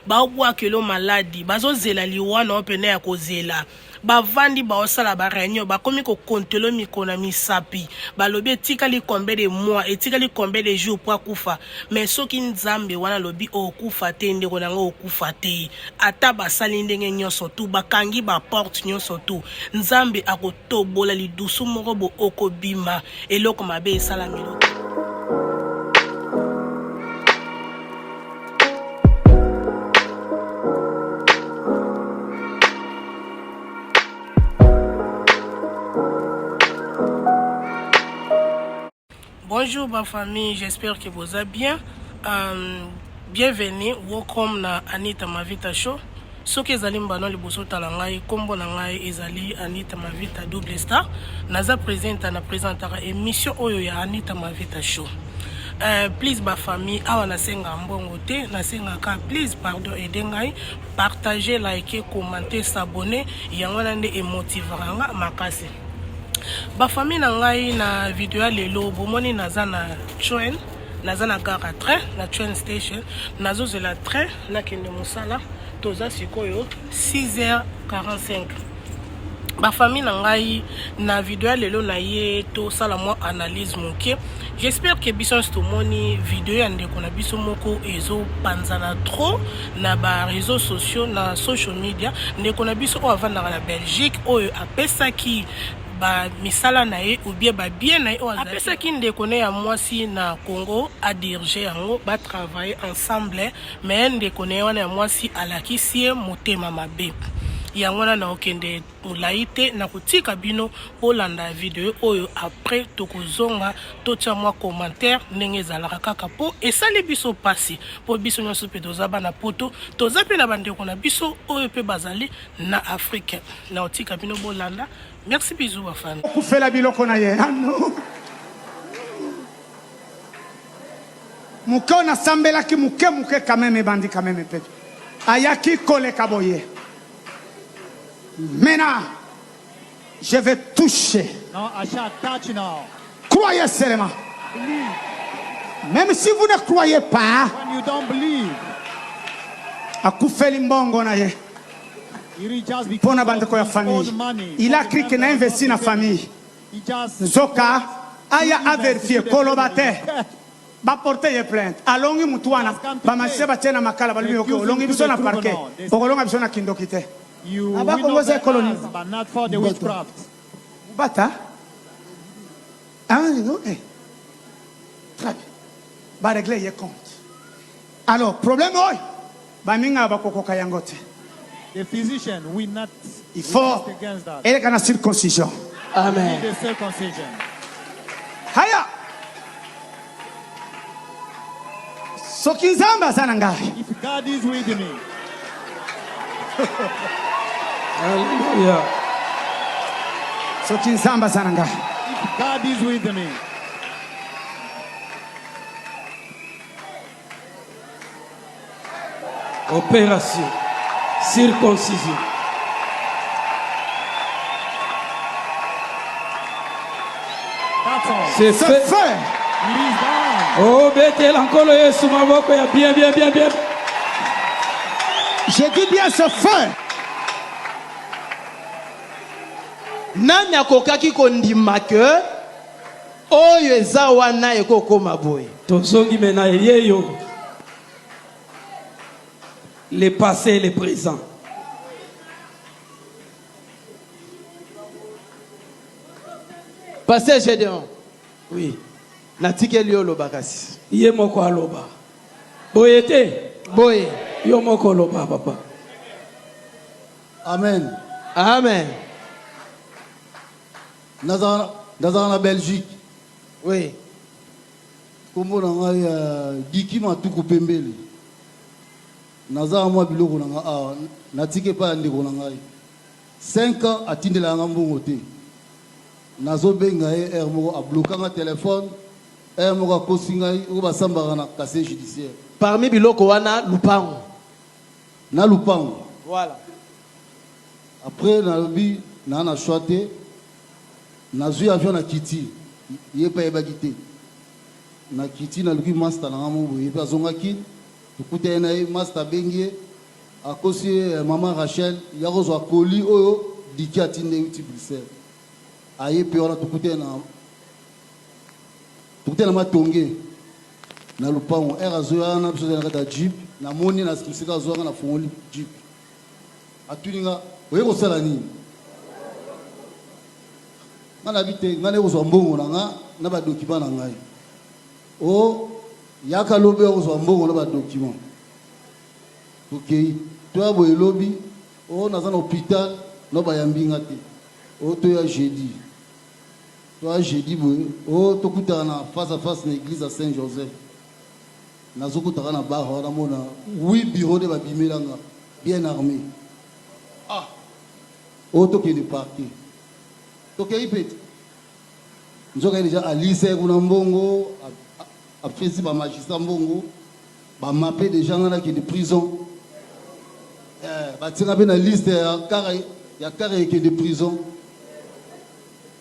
baobwakelo maladi bazozela liwana opene ya kozela bavandi baosala bareunion bakomi kokontelo mikona misapi balobi etikali combien de mois etikali combien de jours po akufa mais soki nzambe wana lobi okufa te ndeko nango okufa te ata basali ndenge nyonso tu bakangi baporte nyonso tu nzambe akotobola lidusu moko bo okobima eloko mabe esalamelo. Bonjour ma famille, j'espère que vous allez bien. Bienvenue, welcome na Anita Mavita Show. Soki ezali mbano liboso talangai kombo na ngai ezali Anita Mavita Double Star. Naza présenta na présentaka émission oyo ya Anita Mavita Show. Please ma famille, awa nasenga mbongo te, nasenga ka please pardon aider ngai, partager, liker, commenter, s'abonner, yango nande emotiveranga makasi. Ba famille na ngai na video lelo bomoni naza na train naza na gare train na train station nazo zela train na kende musala toza sikoyo 6h45. Ba famille na ngai na video lelo na ye to sala mo analyse moke. J'espère que biso stomoni video ya ndeko na biso moko ezo panzana trop na ba réseaux sociaux na social media ndeko na biso o avanda na Belgique oyo apesaki ba misala na ye ou bien ba bien na ye apesa ki ndeko ne ya mwasi na Congo a diriger yango ba travailler ensemble mais ndeko ne wana ya mwasi alakisi motema mabe yango na okende mulaite na kutika bino olanda video oyo après tokozonga totia mwa commentaire ndenge ezalaka kaka po esali biso pasi po biso nyonso pe toza bana poto toza pe na bandeko na biso oyo pe bazali na Afrique na otika bino bolanda. Merci, bisous, ma fan. Pour faire la biloko na ye. Ah non. Muke on a sambela ki muke quand même bandi quand même peut. Ayaki kole kaboye. Maintenant, je vais toucher. Non, Acha, touch now. Croyez seulement. Believe. Même si vous ne croyez pas. When you don't believe. Akufeli mbongo na ye. Pour na bande ya famille. Il a cru qu'il a investi dans la famille. Zoka, aya a vérifié, kolobate. Ba porter une plainte. Alongi mutuana, ba machise ba tena makala ba lumiko, longi biso na parquet. Okolonga biso na kindokite. Aba kongo za colonie. But not for the witchcraft. Bata. Ah non, eh. Très bien. Ba régler les comptes. Alors, problème oi. Ba minga ba kokoka yangote. The physician will not. Il faut et la circoncision. Amen. The circumcision. Haya. Soki nzamba sana ngai. If God is with me. Hallelujah. Soki nzamba sana ngai. If God is with me. Opération. Circoncision. C'est fait. Oh, Bethel, encore le Soumavoko, bien. Je dis bien ce fait. Nani akokaki kondima ke oyo eza wana ekokoma boye. Tozongi mena yeyo. Le passé et le présent. Pasteur Gédéon. Oui. Natikeli yo lobakasi. Iye moko aloba. Boyete. Boye. Yo moko loba papa. Amen. Amen. Dans la Belgique. Oui. Kombo na ngai Diki Matuku Pembele. Naza mwa biloko na nga natike pa ndeko na ngai 5 ans atindela nga mbongo te nazo benga ye moko a bloqué nga téléphone moko akosi ngai o basambaka na casier judiciaire Parmi biloko wana lupango. Na lupango. Voilà. Après nalobi na choité nazui avion na kiti yepa yebaki na kiti na luki master na ngamu boye pa zonga ki tukute na ye master bengie akosi maman Rachel yakozo akoli oyo diki atinde uti Bruxelles aye pe wana tukute na matonge na lupango erazo na biso na kata jeep na moni na sika zo na fongoli jeep atulinga oye ko sala nini ngana bite ngane ko zo mbongo na ba document na ngai o yaka lobe ko zo mbongo na ba document okay toi boye lobi o na za na hôpital no ba yambinga te o to ya jeudi boye o to kutana face à face na église à Saint-Joseph nazokutaka na bar wana mona 8 bureaux de babimelanga bien armé ah o to ke de parquet to ke ipet nzoka déjà Alice kuna mbongo a fait ba magistrat mbongo ba mapé des gens là qui de prison ba tinga be na liste ya carré qui de prison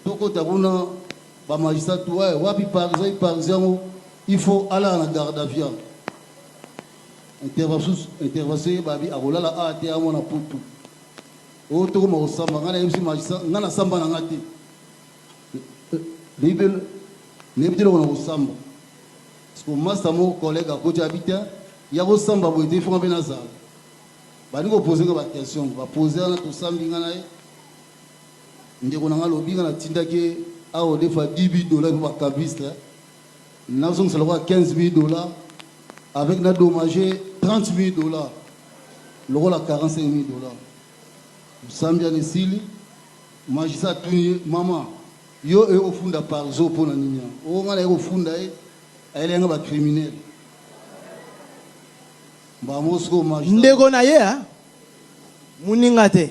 to ko tabuna ba magistrat toi wapi par exemple il faut aller à la garde à vue. Intervention, babi, a roulé la AT à mon aputu. Au tour de Samba, on a eu magistrat, on a Samba dans la tête. Libel, Nebel, on a Samba. Parce que moi, c'est mon collègue à côté habitant, il y a Samba pour être fait Benazar. Bah, nous poser une question, on va poser un tout Samba, on a lobby, on a tindake, à au défa $10 pour cabiste. Nous avons 15 $000 avec un dommagé $30 000. Le rôle à 45 $000. Nous sommes bien ici. Magistrat maman, yo est au fond de par zo pour la niña. Au moins, elle est au fond d'ailleurs, elle est un criminel. Bamosko magistrat. Ndego na ye ha? Muningate.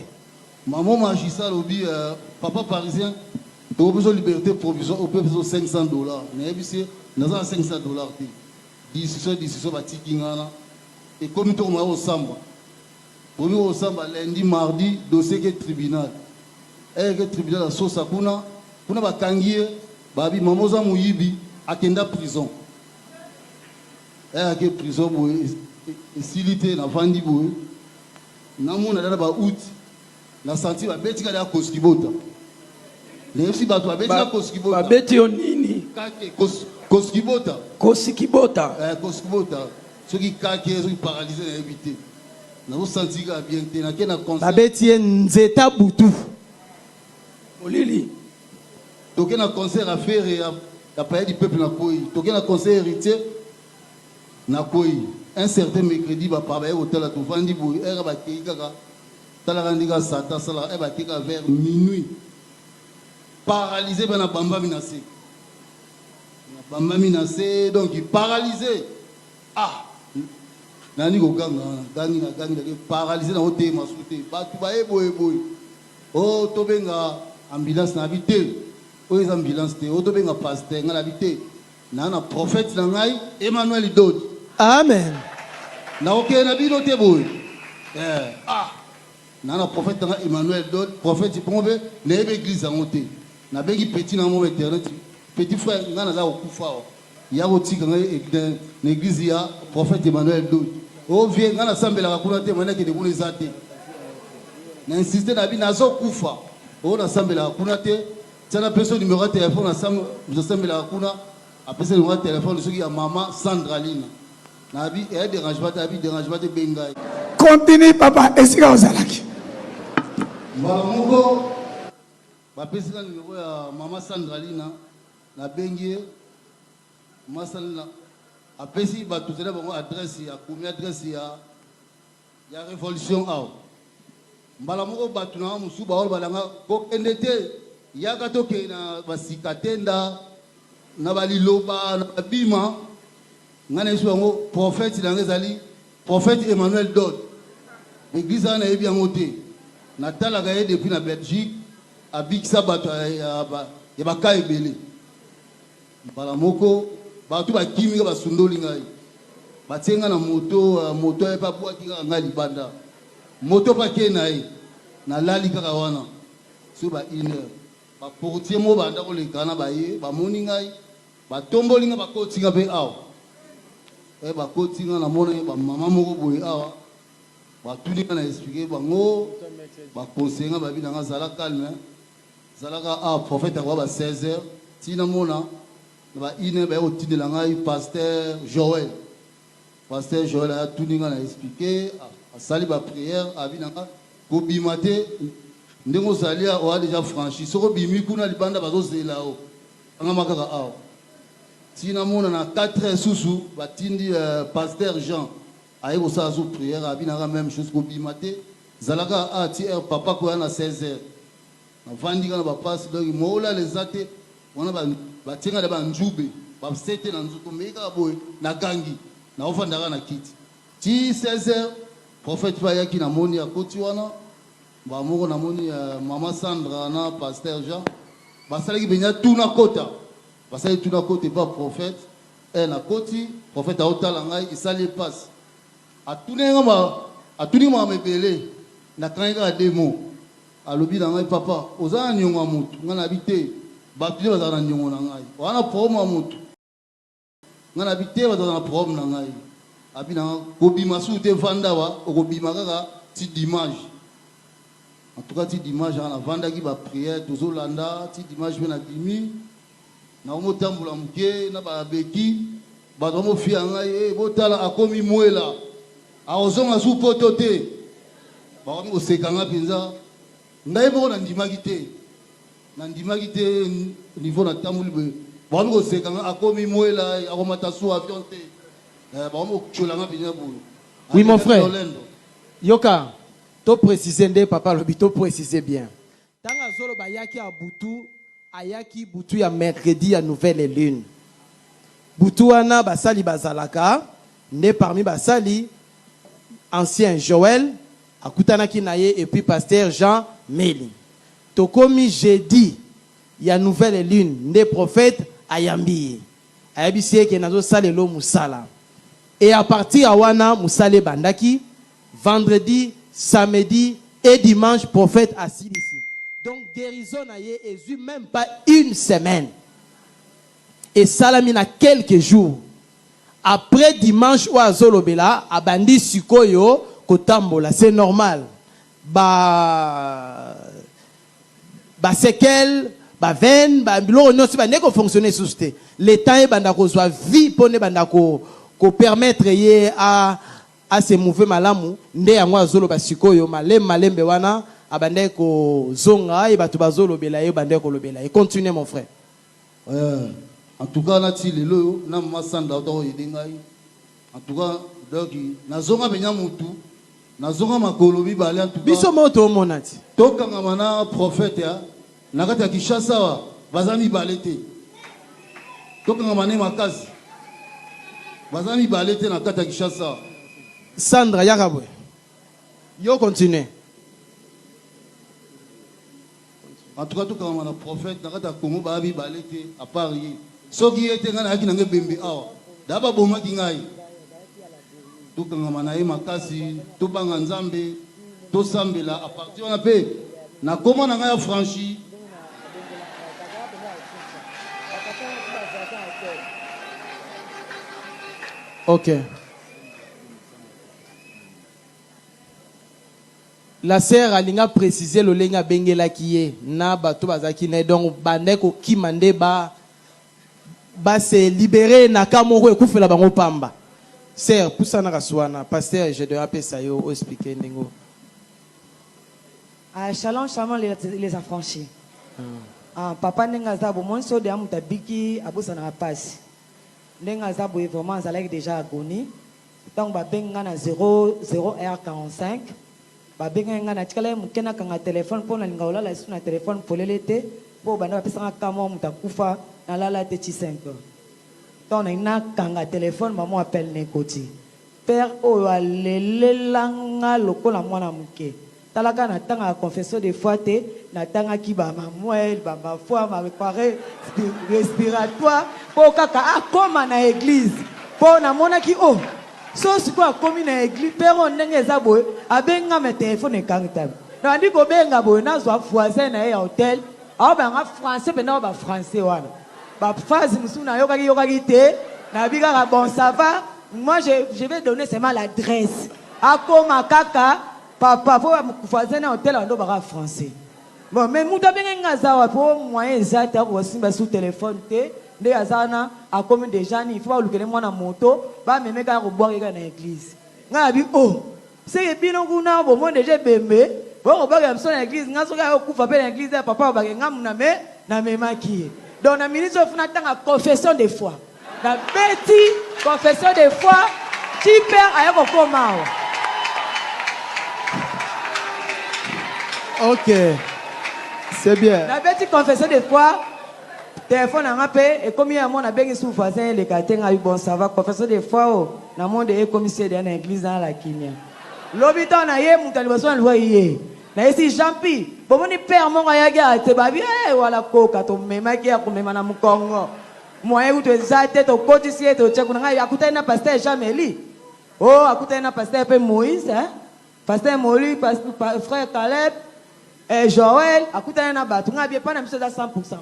Maman magistrat lobby papa parisien. Tu as besoin de liberté provisoire, tu as besoin de $500. Mais nous avons $500. Décision, et comme tu as au Samba, pour nous au Samba, lundi, mardi, dossier qui tribunal. Et le tribunal a sauce à Kuna, Kuna va kangier, Babi Mamoza Mouyibi, à Kenda prison. Et à quelle prison, et silité, na Vandi Boué, Namon a d'abord août, la santé va bêtir à la Koskibota. Les aussi bateaux, Bêtir à Koskibota. Babeti onini. Koskibota. Kosikibota. Koskibota. Ceux qui caquent, ceux qui paralysent, les invités. Nous avons senti qu'il y a bien été. Nous avons conseil. Babeti nzeta butu. Olili. Donc, il y a un concert à faire et à payer du peuple na Koi. Donc, il y a un concert héritier na Koi. Un certain mercredi, il va parler au hôtel à Toufandi Boui. Il va payer Talarandiga Sata Sala. Il va payer vers minuit. Paralysé par la Bamba Minase. Bamba Minase, donc il paralysé. Ah! Nani go ganga, gangi paralysé dans l'hôtel, ma souté. Batu bae boy. Oh, tobenga ambulance na habité. Oh, les ambulances te. Oh, tobenga pasteur na habité. Nana prophète na ngai Emmanuel Dodi. Amen. Na oké na bino te boy. Ah! Nana prophète na Emmanuel Dodi, prophète pombe na église en hôtel. Na bengi petit na mo internet. Petit frère ngana za okufa. Ya otika ngai l'église ya prophète Emmanuel Dodi. Oh viens ngana sambela kuna te mana ke de kuna zate. Na insister na bi nazo kufa. Oh na sambela kuna te. Tana personne numéro de téléphone na sambela kuna. Après ce numéro de téléphone soki ya maman Sandraline. Na bi e dérangement te bengai. Continue papa esika ozalaki. Mbala moko bapesi na numéro ya maman Sandraline na bengi masalina apesi bato tena bango adresse ya komi adresse ya révolution aw mbala moko bato na musu ba ol balanga ko endete yaka toke na basika tenda na baliloba na bima ngana isu bango prophète na ngezali prophète Emmanuel Dod église na yebi yango te na talaka ye depuis na Belgique abikisa bato ya baka ebele mbala moko bato bakimi ba sundoli ngai batenga na moto ya pa bwaki ngai libanda moto pa ke nai na lali kaka wana so ba 1 heure ba portier mo banda ko lekana ba ye ba moni ngai ba tomboli ngai ba kotinga pe aw ba kotinga na mona ba mama moko boye awa tout le monde a expliqué, bango, conseiller, babi nanga zala calme, zalaka prophète à 16h, tina mona, ba ine ba au tine langa pasteur Joël. Pasteur Joël a tout le monde a expliqué, a sali ba prière, abi nanga ko bimate, ndengo salia o a déjà franchi, soko bimi kuna libanda bazo zelao. Anga makaka aw. Tina mona na 4h sous ba tindi pasteur Jean. Aïe, vous avez prière, abinara même chose que bimate. Zalaka a ti papa ko na 16h. Na vandi kana ba passe donc mola les até. On a ba tinga ba njube, ba sete na nzuko meka boy na gangi. Na ofandaka na kiti. Ti 16h prophète ba yaki na moni akoti wana. Ba moko na moni mama Sandra na pasteur Jean. Ba salaki benya tuna kota. Ba salaki tuna kota pas prophète. Et na koti prophète a otala ngai isali passe. A tout le monde mebele na kanga demo alobi na ngai papa ozana nyonga mutu ngana bité batu bazana nyongo na ngai wana promo mutu ngana bité bazana promo na ngai abina ko bima su te vanda wa ko bima kaka ti dimanche en tout cas ti dimanche na vanda ki ba prière tozolanda ti dimanche na dimi na mo tambula muke na ba beki ba mo fi ngai botala akomi mwela aozonga su potote bakomi kosekanga mpenza ngai moko nandimaki te niveau na tamboli boye bakomi kosekanga akomi mwela akomata su avion te bakomi kocolanga mpenza boye. Oui mon frère yoka to préciser nde papa lobi to préciser bien tanga zolo bayaki a butu ayaki butu ya mercredi ya nouvelle lune butu wana basali bazalaka nde parmi basali ancien Joël, Akutanaki Naye et puis pasteur Jean Meli. Tokomi jeudi, il y a nouvelle lune, des prophètes Ayambi. Ayabisi qui nazo salelo musala. Et à partir de wana musale bandaki, vendredi, samedi et dimanche prophète assis ici. Donc guérison Naye est même pas une semaine. Et salamina quelques jours. Après dimanche ou azolobela abandi sikoyo kotambola c'est normal ba séquelle ba veine ba bilo no si ba neko fonctionner sous té l'état e banda ko soit vie pone banda ko permettre ye à se mouver malamu nde yango azoloba sikoyo malembe wana abande ko zonga e batu bazolobela e bande ko lobela et continue mon frère. En tout cas, nati lelo na masanda oto yedingai. En tout cas, donc nazonga benya mutu, nazonga makolobi bale en tout cas. Biso moto monati. Tokanga mana prophète ya, nakati ya Kishasa wa bazami balete. Tokanga mané makazi. Bazami balete nakati ya Kishasa. Sandra Yakabwe. Yo continue. En tout cas, tokanga mana prophète nakati ya Congo babi balete à Paris. Soki ete ngana haki nange bembe awa daba boma kingai to kanga manaye makasi to banga nzambe to sambela a partir wana pe na koma na ngai franchi OK. La sœur alinga préciser le lenga bengela kiye na bato bazaki ne donc bandeko kimande ba se libérer na kamoko ekufela bango pamba. Sœur poussa na kaswana pasteur je dois appeler ça yo expliquer ndingo. Shalom les affranchis. Papa nenga zabo monso de amutabiki abusa na passe. Nenga zabo vraiment zalaki déjà agoni. Donc ba benga na 00R45. Ba benga na tikala mukena kanga téléphone pour na lingaola la sur na téléphone pour lelete pour bana pesa kama mutakufa na lala te 5. Donc na kanga téléphone maman appelle Nekoti. Père o alelelanga lokola mwana muke. Talaka na tanga confession de foi te na tanga ki ba mamuel ba foi ma réparer respiratoire pour kaka akoma na église pour na mona ki oh so siko akomi na église père on ndenge za boy abenga me téléphone kangita na ndi ko benga boy na zo voisin na ya hôtel a ba nga français pe na ba français wana ba phrase musu na yokaki te na bika bon ça va moi je vais donner seulement l'adresse akoma kaka papa po voisin na hôtel ando baka français. Bon, mais muta benga ngazawa po moyen exact ko simba sous téléphone te nde azana akomi déjà ni il faut lukele mwana moto ba memeka ko boire na église. Ngabi oh, c'est bino kuna bo mo déjà bembe, bo ba ga mso na église ngasoka okufa pe na église papa ba ga na me na memaki. Donc na ministre of natanga confession de foi. Na petit confession de foi, tu perds ayako komao. Ok, c'est bien. La petite confession de foi, téléphone à rappel, et comme il y a mon abégué sous voisin, les cartels, bon, ça va, confession de foi, dans le monde est commissaire dans l'église dans la Kenya. L'habitant n'a yé, mon talibation, le voyez. N'a ici, Jean-Pi, bon, mon père, mon ayaga, te babi, voilà, coca, ton mémaki, à comme mon Congo. Moi, où tu es à tête au côté, si tu es au tchèque, on a écouté un pasteur Jameli. Oh, écouté un pasteur Moïse, hein? Pasteur Moïse, frère Caleb. Joël, akutana na batu ngabie pana miso za 100%.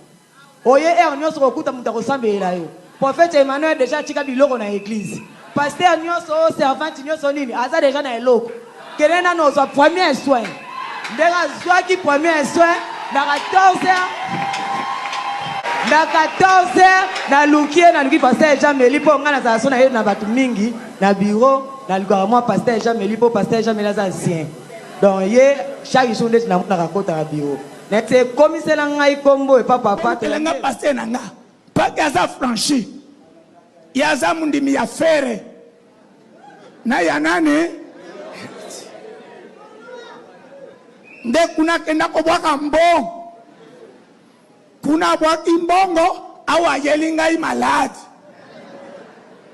Oye nyonso okuta mutako sambela yo. Prophète Emmanuel déjà chika biloko na église. Pasteur nyonso servante nyonso nini aza déjà na eloko. Kelena no so premier soin. Ndeka zwa ki premier soin na 14h na lukie na luki pasteur Jameli po ngana za so na batu mingi na bureau na lugara moi pasteur Jameli po pasteur Jameli za ancien. Donc, chaque jour, nous avons un bureau. Nous avons commissaire à Combo et papa. Nous avons passé nanga. Pas gaza franchi. Il y a ça mon demi affaire. Na yanane. Nde kuna kenda ko bwaka mbongo. Kuna bwaki mbongo awa yelinga i malade.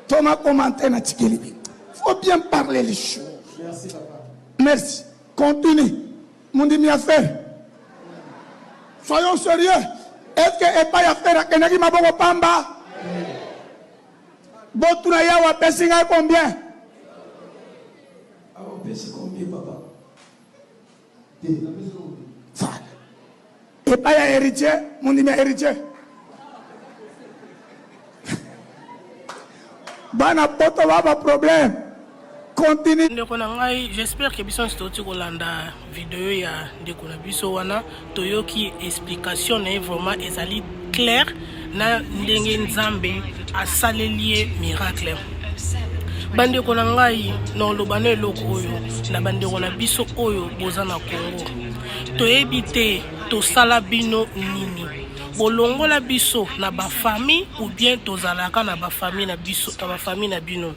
Thomas commenter na tikelibi. Faut bien parler les choses. Merci papa. Merci. Continue. Mon demi affaire. Soyons sérieux. Est-ce que et pas affaire à Kenaki Mabongo Pamba? Botuna yawa pesinga combien? Awa pesi combien papa? Voilà. Et pas ya héritier, mon demi héritier. Bana poto baba problème. Continue. J'espère que biso stoti kolanda vidéo ya ndeko na biso wana toyoki explication na vraiment ezali clair na ndenge nzambe asaleli miracle. Bandeko na ngai no lobana eloko oyo na bandeko na biso oyo boza na Congo. Toyebi te tosala bino nini. Bolongola biso na ba famille ou bien tozalaka na ba famille na biso na ba famille na bino.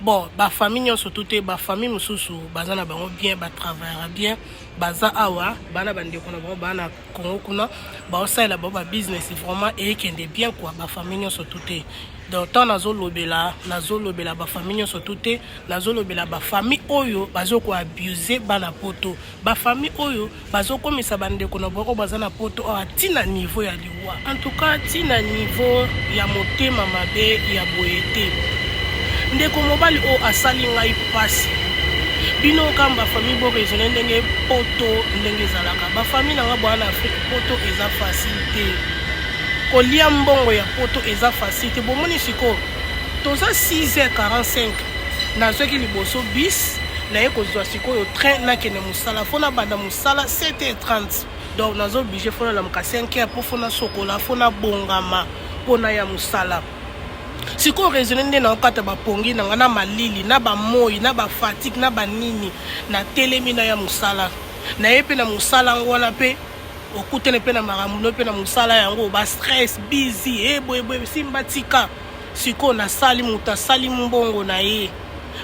Bon, ba famille surtout te ba famille mususu bazana bango bien ba travaillera bien baza awa bana bandeko na bango bana Congo kuna ba osala ba business vraiment et kende bien quoi ba famille surtout te. Donc tant nazo lobela ba famille surtout te nazo lobela ba famille oyo bazo ko abuser bana poto ba famille oyo bazo komisa bandeko na bango bazana poto atina niveau ya liwa en tout cas tina niveau ya motema mabe ya boyete. Ndeko mobali o asali ngai pasi bino kamba famille bo raisonner ndenge poto ndenge zalaka ba famille na bwana Afrique poto eza facilité kolia mbongo ya poto eza facilité bomoni siko toza 6h45 na zoki liboso bis na ekozwa siko yo train na kene musala fona banda musala 7h30 donc nazo obligé fona la mka 5h pour fona sokola fona bongama pona ya musala. Si on raisonne dans le ba pongi na malili na ba moi na ba fatigue na ba nini na telemi na ya musala na yepe na musala ngwana pe okutene pe na maramuno pe na musala yango ba stress busy boy simba tika siko na sali muta sali mbongo na ye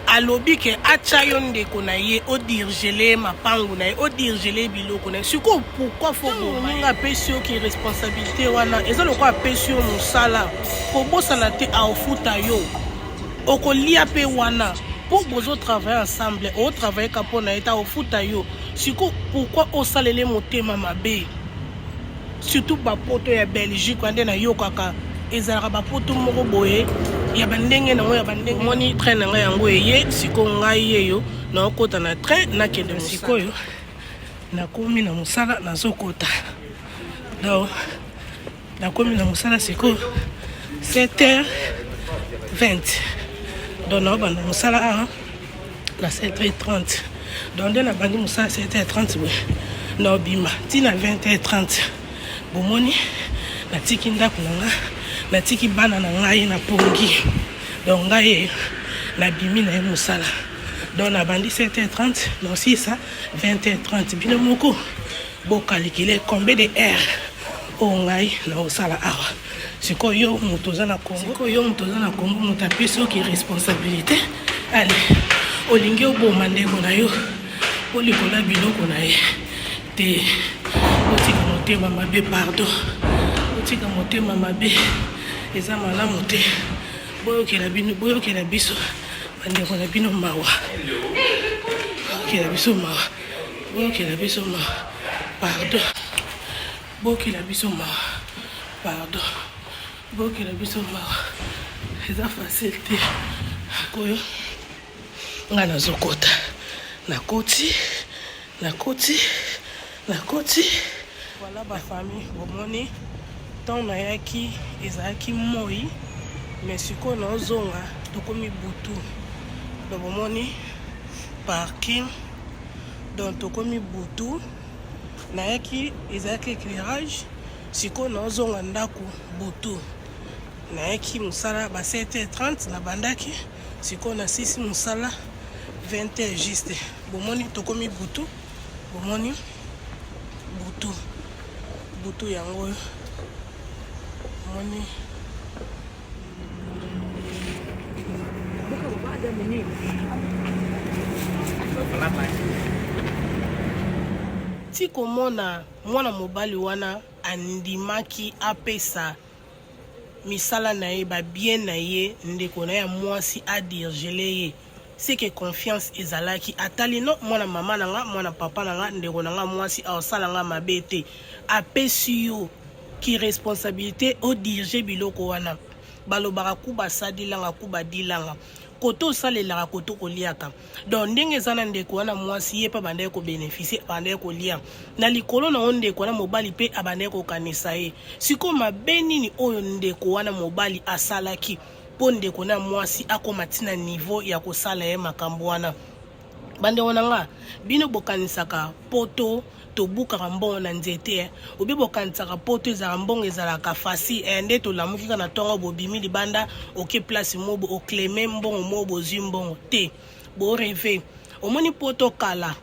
alobi ke acha yonde ko na ye o dirgele mapangu na ye o dirgele biloko na siko pourquoi faut nga pesio ki responsabilité wana ezalo ko pesio musala ko bosana te a ofuta yo okolia pe wana pour bozo travailler ensemble o travailler kapona eta ofuta yo siko pourquoi o salele motema mabe surtout ba poto ya Belgique ande na yo kaka ezalaka ba poto moko boye ya bandenge na ya bandenge moni train na yango eye siko ngai yeyo na okota na train na kende siko yo na komi na musala na zokota donc na komi na musala siko 7h20 donc na banda musala na 7h30 donc nde na bandi mosala 7h30 boye na obima ntina 20h30 bomoni natiki ndako na nga natiki bana na ngai na pongi donc ngai nabimi na ye mosala donc na bandi 7h30 donc 6 20h30 bino moko bokalikile combien de heures oyo ngai na osala awa sikoyo moto oza na Congo moto apesi oki responsabilité ale olingi oboma ndeko na yo olikola biloko na ye te otika motema mabe pardon otika motema mabe eza malamu te boyokela biso bandeko na bino mawa boyokela biso mawa pardon boyokela biso mawa pardon boyokela biso mawa eza facile te koyo nga nazokota nakoti voilà bafamille bomoni ntango nayaki ezalaki moi mais sikoyo naozonga tokomi butu donc bomoni parking donc tokomi butu nayaki ezalaki éclairage sikoyo naozonga ndako butu nayaki mosala ba 7h30 nabandaki sikoyo na 6 mosala 20h juste bomoni tokomi butu bomoni butu yango oyo bomoni ti komona mwana mobali wana andimaki apesa misala na ye babien na ye ndeko na ya mwasi adirgele ye seke confiance ezalaki atali no mwana mama na nga mwana papa na nga ndeko na nga mwasi aosala nga mabe te apesi yo ki responsabilité odirige biloko wana balobaka kuba sadilanga kuba dilanga koto osalelaka koto koliaka donc ndenge eza na ndeko wana mwasi ye mpe abandaki kobeneficie abandaki kolia na likolo na yo ndeko wana mobali mpe abandaki kokanisa ye sikoyo mabe nini oyo ndeko wana mobali asalaki mpo ndeko na mwasi akoma ntina niveau ya kosala ye makambo wana bandeko na nga bino bokanisaka poto tobukaka mbongo na nzete obi bokanisaka poto ezala mbongo ezalaka facile nde tolamuki kaka na ntongo bobimi libanda oke place mobo okleme mbongo mo bozwi mbongo te boreve omoni poto kala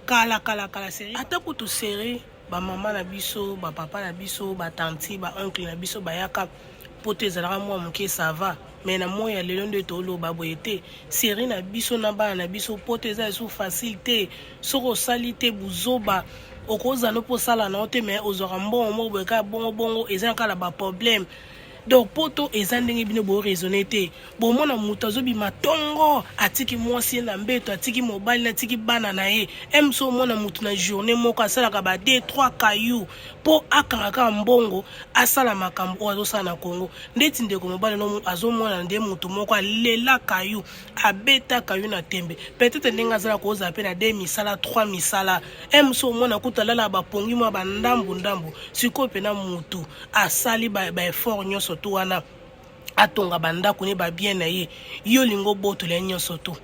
seri ata kutu seri bamama na biso bapapa na biso batanti baoncle na biso bayaka poto ezalaka mwa moke sava mais na moya lelo nde toloba boye te seri na biso na bana na biso poto eza esu facile te soko osali te buzoba okoza no posala na ote mais ozora mbongo mo boye ka bongo eza kala ba problème donc poto eza ndenge bino bo raisonner te bomona mutu azobima tongo atiki mwasi na mbeto atiki mobali na atiki bana na ye emso mona mutu na journée moko asalaka ba 2-3 cailloux po akangaka mbongo asala makambo oyo azosala na Congo ndeti ndeko mobali no azomona nde mutu moko alela caillou abeta caillou na tembe peut-être ndenge azala koza pe na 2 misala 3 misala emso mona kutalala ba pongi mwa ba ndambu siko pe na mutu asali ba effort nyonso to wana atonga bandako ne ba bien na ye yo lingo boto le nyonso to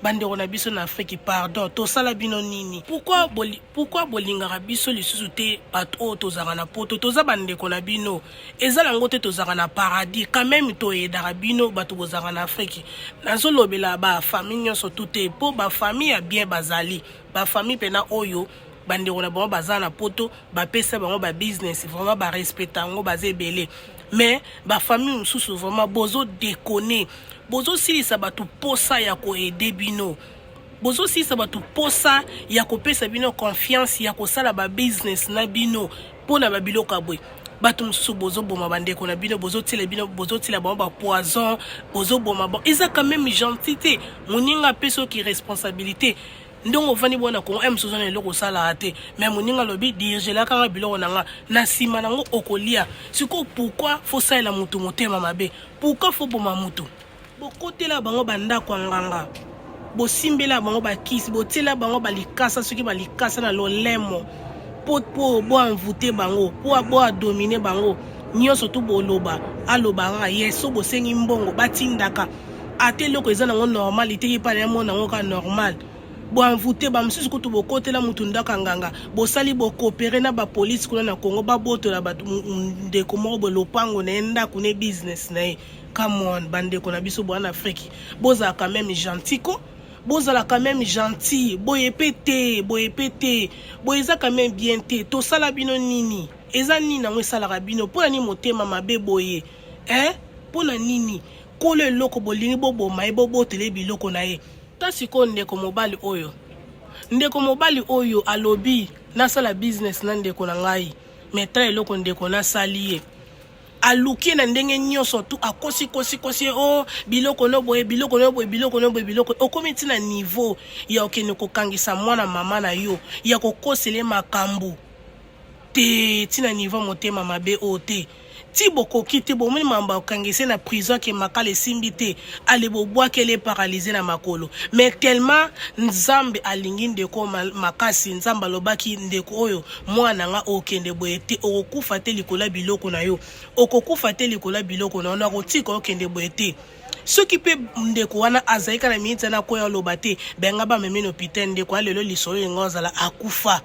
bandeko na biso na Afrique pardon to sala bino nini pourquoi bolingaka biso lisusu te bato oyo tozaka na poto toza bandeko na bino ezala ngo te tozaka na paradis quand même to edaka bino bato bozaka na Afrique nazolobela ba famille nyonso to te po ba famille ya bien bazali ba famille pena oyo bandeko na bango baza na poto bapesa bango ba business vraiment ba respecta ngo bazebele mais ba famille mosusu vraiment bozo déconner bozo silisa batu posa ya ko aider bino bozo silisa batu posa ya ko pesa bino confiance ya ko sala ba business na bino pona ba biloko abwe batu mosusu bozo boma bandeko na bino bozo tila bango ba poison bozo boma bon eza quand même gentillité moninga peso ki responsabilité ndongo vani bona ko mosusu na eloko sala ate mais moninga lobi dirige la kanga biloko nanga na sima nango okolia siko pourquoi faut ça la mutu motema mabe pourquoi faut boma mutu bokotela bango bandako nganga bosimbela bango bakisi botela bango balikasa soki balikasa na lolemo po bo envoûter bango po bo dominer bango nyonso to boloba aloba nga yeso bosengi mbongo batindaka ate loko eza nango normal iteki pa na mona ngo ka normal boanvute bamisusu kutu bokotela mutu ndaka nganga bosali bokopere na bapolisi kuna na Congo babotola bato ndeko moko boye lopango na ye ndako ne business na ye. Come on bandeko na biso bwana Afrique bozala quand même gentil ko bozala quand même gentil boye pété boyeza quand même bien te tosala bino nini eza nini nango esalaka bino mpona nini motema mabe boye mpona nini kolo eloko bolingi boboma ye bobotele biloko na ye. Ta sikoyo ndeko mobali oyo alobi nasala business na ndeko na ngai metra eloko ndeko nasali ye aluki na ndenge nyonso tu akosi biloko no boye okomi tina niveau ya okende kokangisa mwana mama na yo ya kokosele makambo te tina niveau motema mabe o te ti bokoki te bomoni mamba okangise na prison ke makale simbi te ale bobwakele paralysé na makolo mais tellement nzambe alingi ndeko makasi nzamba lobaki ndeko oyo mwana nga okende boye te okokufa te likola biloko na yo na kotika okende boye te soki pe ndeko wana azaika na minita na koya loba te benga ba memeno hôpital ndeko alelo lisolo ngozala akufa.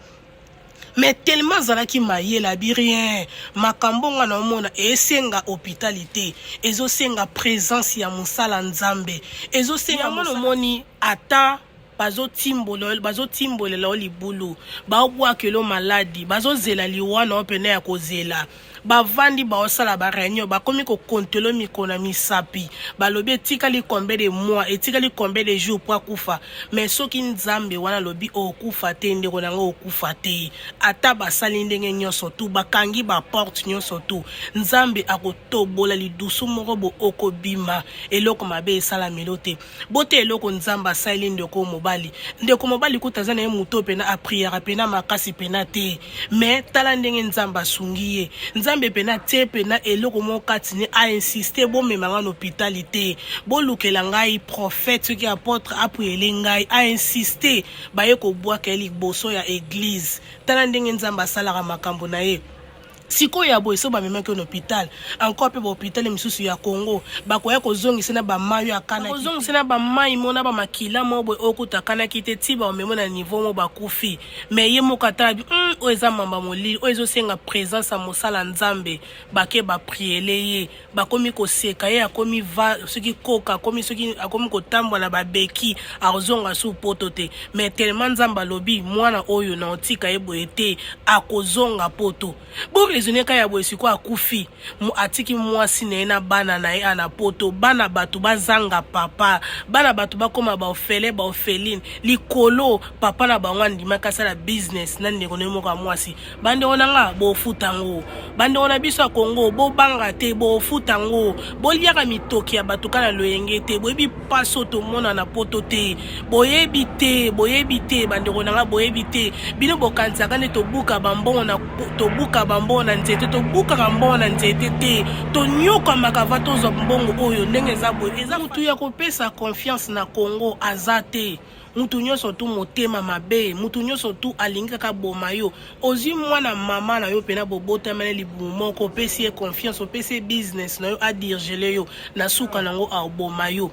Mais tellement zalaki mayela birien makambo nga na mona esenga hôpitalité ezosenga présence ya musala nzambe ezosenga moni ata bazotimbolela libulu baobwakelo maladi bazozela liwana opene ya kozela bavandi baosala bareunion bakomi kokontelo mikona misapi balobi etikali combien de mois etikali combien de jours po akufa mais soki nzambe wana lobi okufa te ndeko nango okufa te ata basali ndenge nyonso tu bakangi baporte nyonso tu nzambe akotobola lidusu moko bo okobima eloko mabe esala milote bote eloko nzambe asali ndeko mobali kutaza na ye muto pena apriere pena makasi pena te mais tala ndenge nzambe asungi ye nzambe pena te pena eloko mokati ni a insister bomemanga na hôpitalité bolukela ngai prophète soki apôtre apuyele ngai a insister baye kobwaka liboso ya église tala ndenge nzambe asalaka makambo na ye. Siko ya boye so bamemaki na hôpital encore pe ba hôpital misusu ya Congo bakoya kozongisa na bamayo akana kozongisa na bamayi mona ba makila mo boye okutakana kite tiba omemo na niveau mo bakufi mais ye mokata oeza mamba molili oezo senga présence a mosala nzambe bake ba priele ye bakomi koseka ye akomi va soki koka akomi soki akomi kotambwa na babeki azonga su poto te mais tellement nzamba lobi mwana oyo na otika ye boye te akozonga poto rezoneka ya boye siko akufi mu atiki mwasi na bana na ye ana poto bana batu bazanga papa bana batu bakoma ba ofeline likolo papa na bangwa ndima kasala business na ndeko no moka mwasi bande onanga bo futango bande ona biso ya Congo bo banga te bo futango bo liaka mitoki ya batu kana loyenge te boyebi paso to mona na poto te boyebi te bande onanga boyebi te bino bokanza kane to buka bambona na nzete to buka mbona nzete te to nyoka makava to zo mbongo oyo ndenge za boye eza mutu ya kopesa confiance na Congo azate mutu nyonso tu motema mabe mutu nyonso tu alingi kaka boma yo ozi mwana mama na yo pena bobota mane libumu moko pesi e confiance opesi business na yo adirgele yo na suka nango a boma yo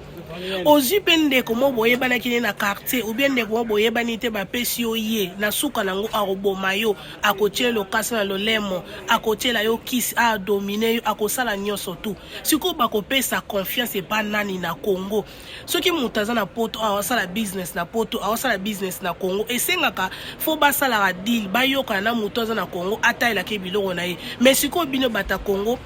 ozi pende komo boyebana kine na quartier ou bien ndeko boyebani te bapesi yo ye na suka nango a boma yo akotiela lokasa na lolemo akotiela yo kisi a dominer yo akosala nyonso tu siko bakopesa confiance pa nani na Congo soki mutaza na poto awasala business na poto awasala business na Congo esengaka fo basala ka deal bayoka na mutaza na Congo ataila ke biloko na ye mais siko bino bata Congo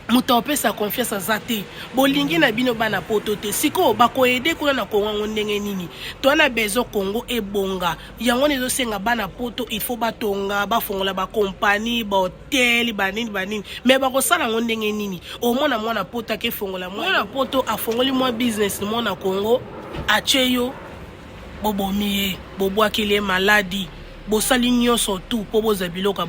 muta opesa confiance azate bolingi na bino bana poto te siko bakoyede kuna na Congo ndenge nini to na bezo Congo ebonga yango nezo senga bana poto il faut batonga bafongola ba compagnie ba hotel banini mais bakosala ngo ndenge nini omona mwana poto ke fongola mwana poto afongoli mwa business mo na Congo acheyo bobomiye bobwakile maladi bosali nyonso tu po boza biloko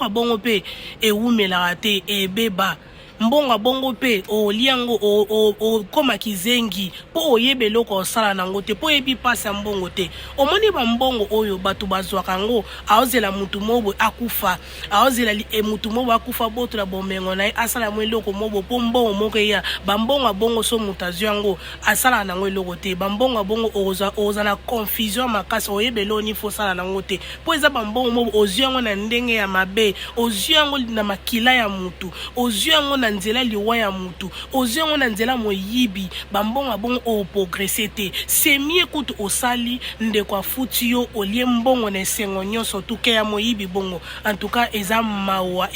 bongo pe ewumelaka te ebeba mbongo bongo pe o liango o koma kizengi po oyebe loko osala nango te po yebi pasi ya mbongo te omoni ba mbongo oyo bato bazwaka ngo aozela mutu mobo akufa aozela mutu mobo akufa boto la bomengo na asala mo eloko mobo po mbongo moko ya ba mbongo bongo so mutu azwi yango asala nango eloko te ba mbongo bongo oza na confusion makasi oyebe lo ni fo sala nango te po eza ba mbongo mobo ozwi yango na ndenge ya mabe ozwi yango na makila ya mutu ozwi yango na nzela liwa ya mutu ozwi yango na nzela moyibi bambongo bongo o progresser te c'est mieux kutu osali ndeko afuti yo olie mbongo na esengo nyonso tuke ya moyibi bongo en tout cas eza mawa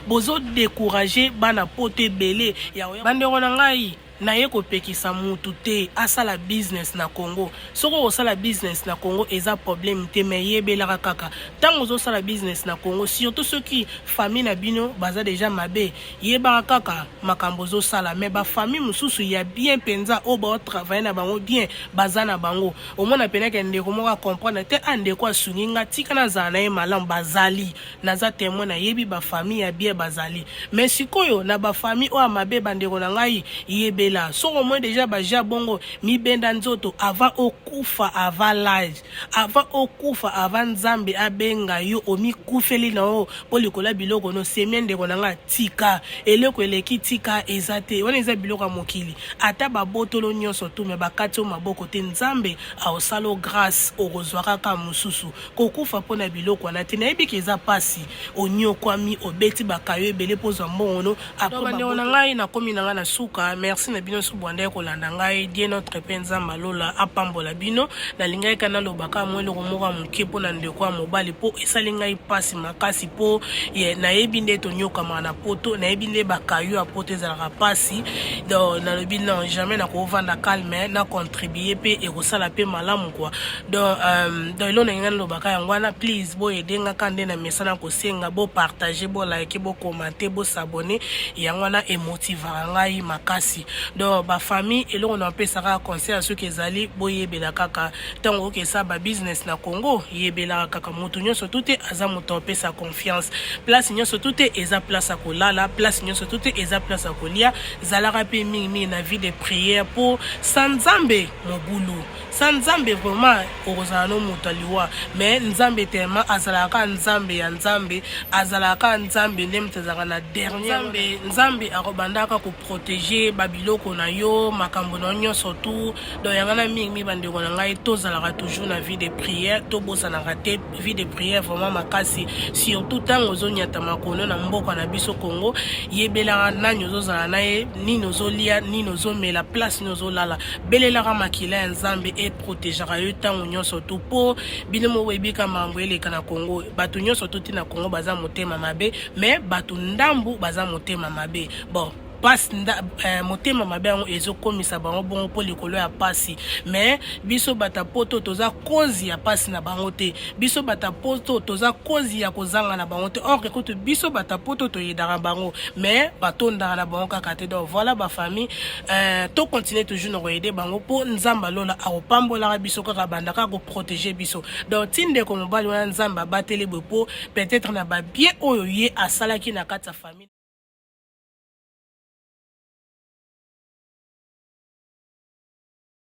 bozo décourager bana pote belé ya bandeko na ngai na ye kopekisa mutu te asala business na Congo soko osala business na Congo eza problème te mais yebelaka kaka tango ozosala business na Congo surtout ceux qui famille na bino baza déjà mabe yebaka kaka makambo ozosala mais ba famille mususu ya bien penza o ba travailler na bango bien baza na bango omona penaka ndeko moka comprendre te andeko asunginga tika na zana ye malam bazali naza témoin na yebi ba famille ya bien bazali mais sikoyo na ba famille o mabe bandeko na ngai yebe là so moins déjà baja bongo mi benda nzoto avant okufa avant l'âge avant okufa avant nzambe abenga yo omi kufeli na o polikola biloko no semiende konanga tika eleko eleki tika ezate wana eza biloko mokili ata babotolo nyonso to me bakati o maboko te nzambe aosalo grâce orozwaka ka mususu kokufa pona biloko na te na ebiki eza pasi onyokwami obeti bakayo ebele poza mbongo après na ngai na komi na nga na suka merci na bino subwanda kolanda ngai die notre penza malola apambola bino na lingai kana lobaka mwelo komoka muke pona ndeko mobali po esali ngai pasi makasi po ye na yebi nde tonyoka mana poto na yebi nde bakayo apote za pasi do na lobi non jamais na ko vanda calme na contribuer pe e kosala pe malamu kwa do ilo na ngana lobaka yangwana please bo edenga kande na mesana ko senga bo partager bo like bo commenter bo s'abonner yangwana emotiva ngai makasi do ba famille eloko na pesaka conseil à ceux qui ezali boyebela kaka tango ke sa ba business na Congo yebela kaka mutu nyonso tuté aza mutu pesa confiance place nyonso tuté eza place à kolala place nyonso tuté eza place à kolia zalaka pe mingi na vie de prière pour sanzambe mobulu sanzambe vraiment ozana mutu aliwa mais nzambe tellement azalaka nzambe ya nzambe azalaka nzambe ndemtezaka na dernier nzambe akobandaka ko protéger babiloko na yo makambo na nyonso tout donc yangana mingi bandeko na ngai tozalaka toujours na vie de prière to bosana raté vie de prière vraiment makasi surtout tango ozonyata makono na mboka na biso Congo yebelaka nani ozozala naye nini ozolia nini ozomela place nini ozolala belelaka makila ya nzambe et protégera yo tango nyonso tout po bino mowebika mambo eleka na Congo bato nyonso tout na Congo baza motema mabe mais bato ndambu baza motema mabe bon passe motema mabe yango ezokomisa bango bongo po likolo ya pasi mais biso bata poto toza kozi ya pasi na bango te biso bata poto toza kozi ya kozanga na bango te or écoute biso bata poto toyedaka bango mais batondaka na bango kaka te donc voilà ba famille to continuer toujours na koyede bango po nzamba lola akopambolaka biso kaka bandaka ko protéger biso donc tinde ko mobali wana nzamba batele bo peut-être na ba bien oyo ye asalaki na kati ya famille